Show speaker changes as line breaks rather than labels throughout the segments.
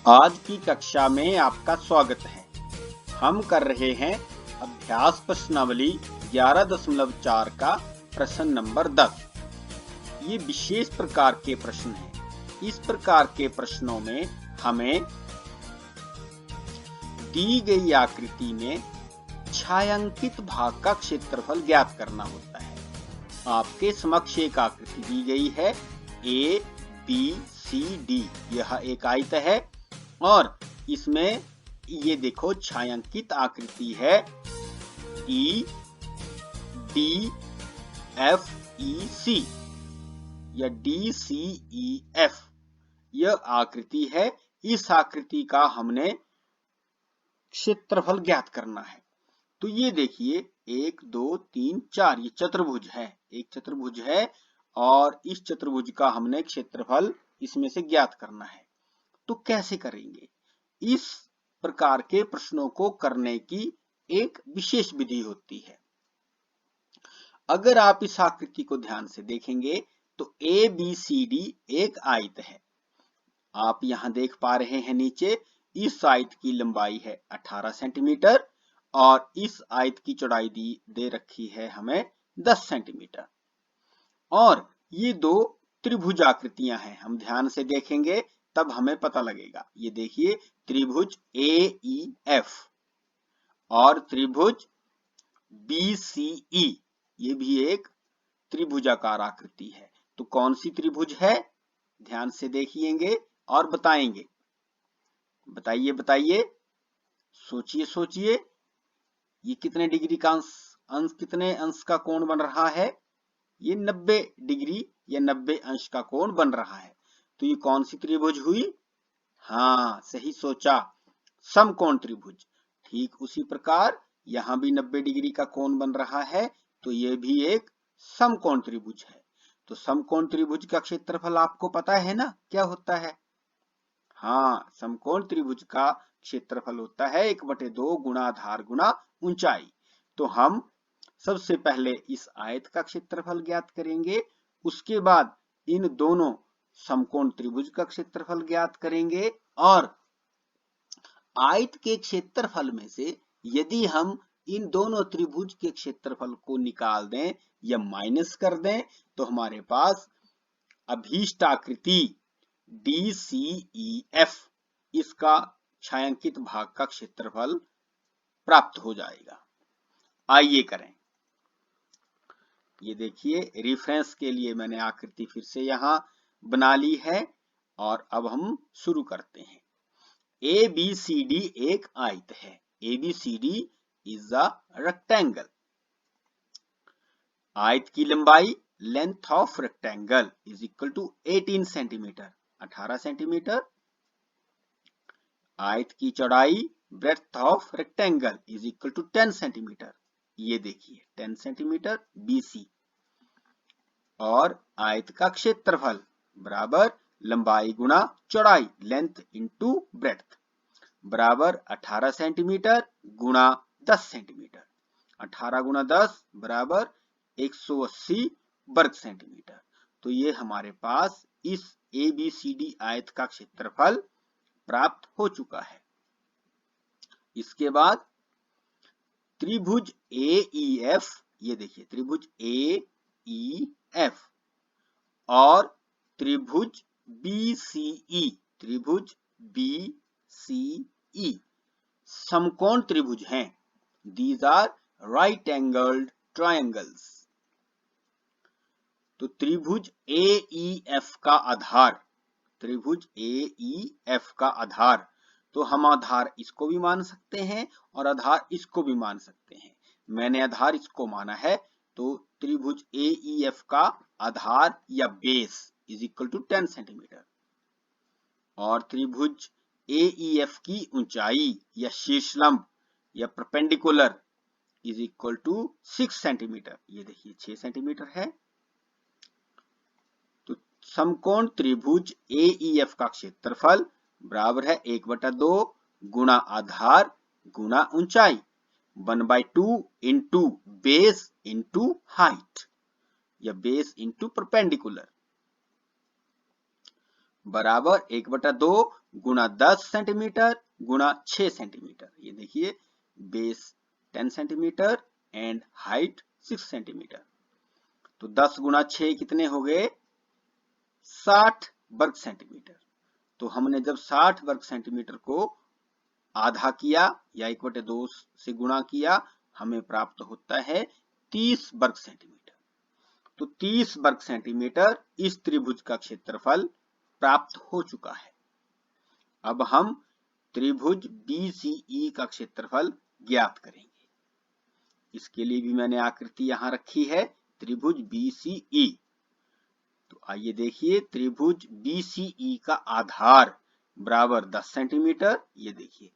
आज की कक्षा में आपका स्वागत है। हम कर रहे हैं अभ्यास प्रश्नावली 11.4 का प्रश्न नंबर 10। ये विशेष प्रकार के प्रश्न हैं। इस प्रकार के प्रश्नों में हमें दी गई आकृति में छायांकित भाग का क्षेत्रफल ज्ञात करना होता है। आपके समक्ष एक आकृति दी गई है ए बी सी डी। यह एक आयत है और इसमें ये देखो छायांकित आकृति है ई डी एफ ई सी या डी सी ई एफ। यह आकृति है। इस आकृति का हमने क्षेत्रफल ज्ञात करना है। तो ये देखिए 1 2 3 4 ये चतुर्भुज है। एक चतुर्भुज है और इस चतुर्भुज का हमने क्षेत्रफल इसमें से ज्ञात करना है। तो कैसे करेंगे? इस प्रकार के प्रश्नों को करने की एक विशेष विधि होती है। अगर आप इस आकृति को ध्यान से देखेंगे तो ए बी सी डी एक आयत है। आप यहां देख पा रहे हैं नीचे इस आयत की लंबाई है 18 सेंटीमीटर और इस आयत की चौड़ाई दे रखी है हमें 10 सेंटीमीटर। और ये दो त्रिभुज आकृतियां हैं। हम ध्यान से देखेंगे तब हमें पता लगेगा। ये देखिए त्रिभुज ए ई एफ और त्रिभुज बी सी ई, ये भी एक त्रिभुजाकार आकृति है। तो कौन सी त्रिभुज है? ध्यान से देखिएंगे और बताएंगे। बताइए बताइए, सोचिए सोचिए। ये कितने डिग्री का अंश कितने अंश का कोण बन रहा है? ये 90 डिग्री या 90 अंश का कोण बन रहा है। तो ये कौन सी त्रिभुज हुई? हाँ, सही सोचा, समकोण त्रिभुज। ठीक उसी प्रकार यहां भी 90 डिग्री का कोण बन रहा है, तो ये भी एक समकोण त्रिभुज है। तो समकोण त्रिभुज का क्षेत्रफल आपको पता है ना क्या होता है? हाँ, समकोण त्रिभुज का क्षेत्रफल होता है 1/2 गुणा आधार गुणा ऊंचाई। तो हम सबसे पहले इस आयत का क्षेत्रफल ज्ञात करेंगे, उसके बाद इन दोनों समकोण त्रिभुज का क्षेत्रफल ज्ञात करेंगे और आयत के क्षेत्रफल में से यदि हम इन दोनों त्रिभुज के क्षेत्रफल को निकाल दें या माइनस कर दें तो हमारे पास अभीष्ट आकृति डी सी ई एफ, इसका छायांकित भाग का क्षेत्रफल प्राप्त हो जाएगा। आइए करें। ये देखिए रेफरेंस के लिए मैंने आकृति फिर से यहां बना ली है और अब हम शुरू करते हैं। ए बी सी डी एक आयत है। A B C D is a rectangle. आयत की लंबाई length of rectangle is equal to 18 centimetre, 18 centimetre. आयत की चौड़ाई breadth of rectangle is equal to 10 centimetre. ये देखिए 10 सेंटीमीटर BC। और आयत का क्षेत्रफल बराबर लंबाई गुणा चौड़ाई, लेंथ इंटू ब्रेड्थ, बराबर 18 सेंटीमीटर गुणा 10 सेंटीमीटर। 18 गुणा 10 बराबर 180 वर्ग सेंटीमीटर। तो ये हमारे पास इस ABCD आयत का क्षेत्रफल प्राप्त हो चुका है। इसके बाद त्रिभुज AEF, ये देखिए त्रिभुज AEF और त्रिभुज BCE, त्रिभुज BCE समकोण त्रिभुज हैं। These are right angled triangles। तो त्रिभुज AEF का आधार, त्रिभुज AEF का आधार, तो हम आधार इसको भी मान सकते हैं और आधार इसको भी मान सकते हैं। मैंने आधार इसको माना है, तो त्रिभुज AEF का आधार या base is equal to 10 centimetre और त्रिभुज AEF की ऊंचाई या शीर्षलंब या perpendicular is equal to 6 centimetre. ये देखिए 6 सेंटीमीटर है। तो समकोण त्रिभुज AEF का क्षेत्रफल बराबर है 1/2 गुणा आधार गुणा ऊंचाई, 1/2 इंटू बेस इंटू हाइट या बेस इंटू परपेंडिकुलर। बराबर 1/2 गुणा 10 सेंटीमीटर गुणा 6 सेंटीमीटर। ये देखिए base 10 centimetre and height 6 centimetre. तो 10 गुणा 6 कितने हो गए? 60 वर्ग सेंटीमीटर। तो हमने जब 60 वर्ग सेंटीमीटर को आधा किया या 1/2 से गुणा किया, हमें प्राप्त होता है 30 वर्ग सेंटीमीटर। तो 30 वर्ग सेंटीमीटर इस त्रिभुज का क्षेत्रफल प्राप्त हो चुका है। अब हम त्रिभुज BCE का क्षेत्रफल ज्ञात करेंगे। इसके लिए भी मैंने आकृति यहां रखी है, त्रिभुज BCE। तो आइए देखिए, त्रिभुज BCE का आधार बराबर 10 सेंटीमीटर, ये देखिए,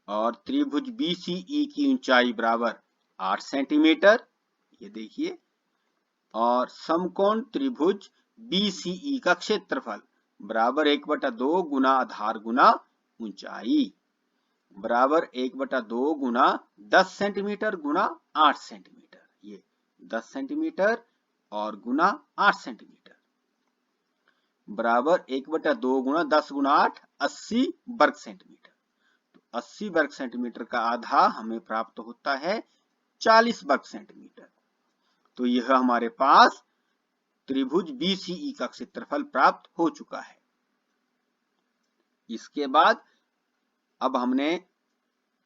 और त्रिभुज BCE की ऊंचाई बराबर 8 सेंटीमीटर, ये देखिए, और समकोण त्रिभुज BCE का क्षेत्रफल बराबर 1/2 गुना आधार गुना ऊंचाई बराबर 1/2 गुना 10 सेंटीमीटर गुना 8 सेंटीमीटर। ये 10 सेंटीमीटर और गुना 8 सेंटीमीटर बराबर 1/2 गुना 10 गुना 8 80 वर्ग सेंटीमीटर। तो 80 वर्ग सेंटीमीटर का आधा हमें प्राप्त होता है 40 वर्ग सेंटीमीटर। तो यह हमारे पास त्रिभुज BCE का क्षेत्रफल प्राप्त हो चुका है। इसके बाद अब हमने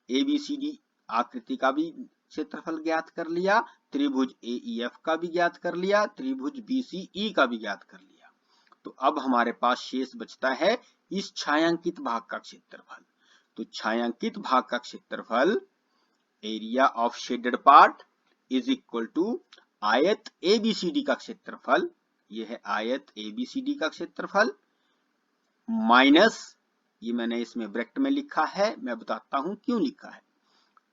ABCD आकृति का भी क्षेत्रफल ज्ञात कर लिया, त्रिभुज AEF का भी ज्ञात कर लिया, त्रिभुज BCE का भी ज्ञात कर लिया। तो अब हमारे पास शेष बचता है इस छायांकित भाग का क्षेत्रफल। तो छायांकित भाग का क्षेत्रफल area of shaded part is equal to आयत ABCD का क्षेत्रफल, यह है आयत ABCD का क्षेत्रफल, माइनस, ये मैंने इसमें ब्रैकेट में लिखा है, मैं बताता हूं क्यों लिखा है,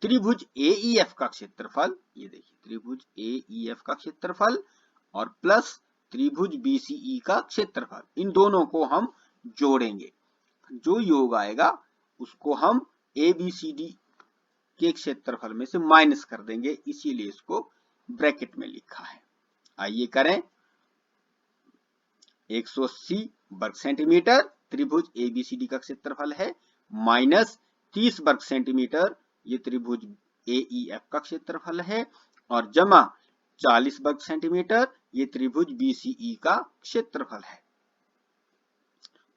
त्रिभुज AEF का क्षेत्रफल, ये देखिए त्रिभुज AEF का क्षेत्रफल, और प्लस त्रिभुज BCE का क्षेत्रफल। इन दोनों को हम जोड़ेंगे, जो योग आएगा उसको हम ABCD के क्षेत्रफल में से माइनस कर देंगे, इसीलिए इसको ब्रैकेट में लिखा है। आइए करें, 180 वर्ग सेंटीमीटर त्रिभुज ABCD का क्षेत्रफल है, माइनस 30 वर्ग सेंटीमीटर ये त्रिभुज AEF का क्षेत्रफल है, और जमा 40 वर्ग सेंटीमीटर ये त्रिभुज BCE का क्षेत्रफल है।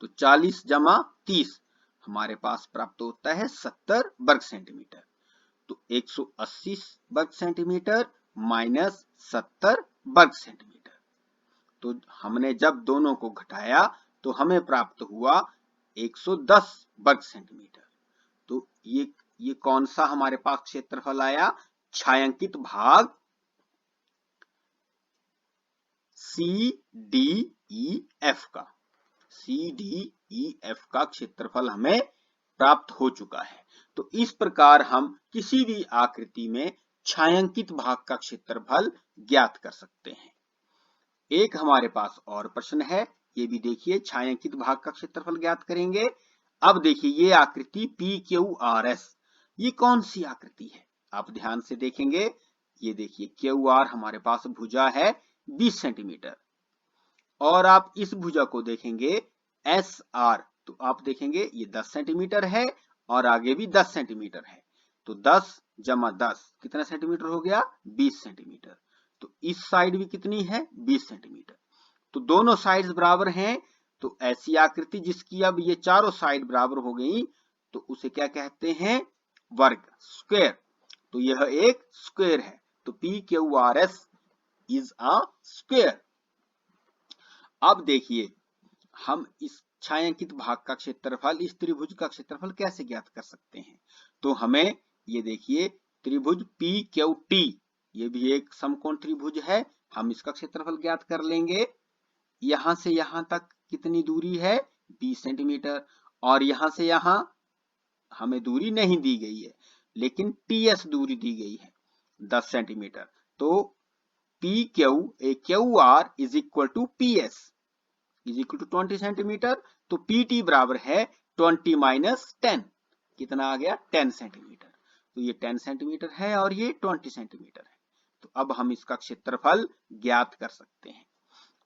तो 40 जमा 30 हमारे पास प्राप्त होता है 70 वर्ग सेंटीमीटर। तो 180 वर्ग सेंटीमीटर माइनस 70 वर्ग सेंटीमीटर। तो हमने जब दोनों को घटाया तो हमें प्राप्त हुआ 110 वर्ग सेंटीमीटर। तो ये कौन सा हमारे पास क्षेत्रफल आया? छायांकित भाग CDEF का, CDEF का क्षेत्रफल हमें प्राप्त हो चुका है। तो इस प्रकार हम किसी भी आकृति में छायांकित भाग का क्षेत्रफल ज्ञात कर सकते हैं। एक हमारे पास और प्रश्न है, ये भी देखिए, छायांकित भाग का क्षेत्रफल ज्ञात करेंगे। अब देखिए ये आकृति PQRS, ये कौन सी आकृति है? आप ध्यान से देखेंगे, ये देखिए QR हमारे पास भुजा है 20 सेंटीमीटर, और आप इस भुजा को देखेंगे SR, तो आप देखेंगे ये 10 सेंटीमीटर है और आगे भी 10 सेंटीमीटर है। तो 10 जमा 10 कितना सेंटीमीटर हो गया? 20 सेंटीमीटर। तो इस साइड भी कितनी है? 20 सेंटीमीटर। तो दोनों साइड्स बराबर हैं। तो ऐसी आकृति जिसकी अब ये चारों साइड बराबर हो गई तो उसे क्या कहते हैं? वर्ग, स्क्वायर। तो यह एक स्क्वायर है। तो PQRS इज अ स्क्वायर। अब देखिए हम इस छायांकित भाग का क्षेत्रफल, इस त्रिभुज का क्षेत्रफल कैसे ज्ञात कर सकते हैं? तो हमें ये देखिए त्रिभुज PQT, ये भी एक समकोण त्रिभुज है, हम इसका क्षेत्रफल ज्ञात कर लेंगे। यहां से यहां तक कितनी दूरी है? 20 सेंटीमीटर, और यहां से यहां हमें दूरी नहीं दी गई है, लेकिन TS दूरी दी गई है 10 सेंटीमीटर। तो QR is equal to PS is equal to 20 centimetre. तो PT बराबर है 20 माइनस 10, कितना आ गया? 10 सेंटीमीटर। तो ये 10 सेंटीमीटर है और ये 20 सेंटीमीटर है। तो अब हम इसका क्षेत्रफल ज्ञात कर सकते हैं।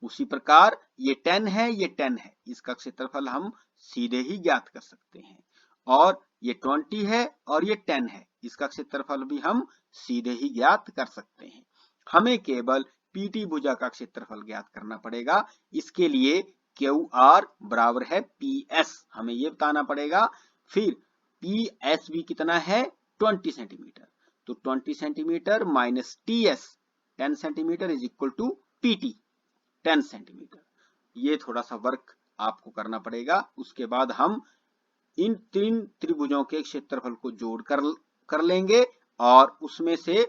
उसी प्रकार ये 10 है, ये 10 है, इसका क्षेत्रफल हम सीधे ही ज्ञात कर सकते हैं। और ये 20 है और ये 10 है, इसका क्षेत्रफल भी हम सीधे ही ज्ञात कर सकते हैं। हमें केवल पीटी भुजा का क्षेत्रफल ज्ञात करना पड़ेगा। इसके लिए QR बराबर है PS, हमें ये बताना पड़ेगा। फिर PSB कितना है 20 सेंटीमीटर, तो 20 centimetre minus TS 10 centimetre is equal to PT 10 centimetre. ये थोड़ा सा वर्क आपको करना पड़ेगा। उसके बाद हम इन तीन त्रिभुजों के क्षेत्रफल को जोड़ कर लेंगे और उसमें से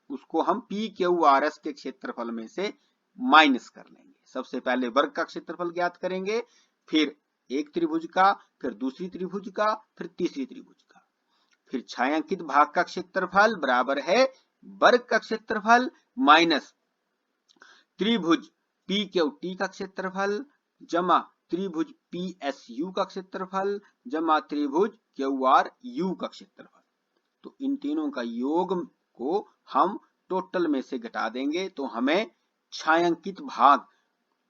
उसको हम PQRS के क्षेत्रफल में से माइनस कर लेंगे। सबसे पहले वर्ग का क्षेत्रफल ज्ञात करेंगे, फिर एक त्रिभुज का, फिर दूसरी त्रिभुज का, फिर तीसरी त्रिभुज का। फिर छायांकित भाग का क्षेत्रफल बराबर है वर्ग का क्षेत्रफल माइनस त्रिभुज PQT का क्षेत्रफल जमा त्रिभुज PSU का क्षेत्रफल जमा त्रिभुज QRU का क्षेत्रफल। तो इन तीनों का योग को हम टोटल में से घटा देंगे तो हमें छायांकित भाग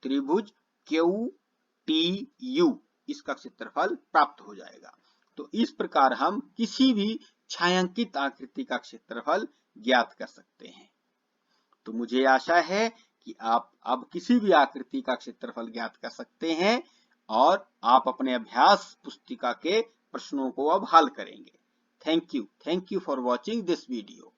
त्रिभुज QTU इसका क्षेत्रफल प्राप्त हो जाएगा। तो इस प्रकार हम किसी भी छायांकित आकृति का क्षेत्रफल ज्ञात कर सकते हैं। तो मुझे आशा है कि आप अब किसी भी आकृति का क्षेत्रफल ज्ञात कर सकते हैं और आप अपने अभ्यास पुस्तिका के प्रश्नों को अब हल करेंगे। Thank you for watching this video.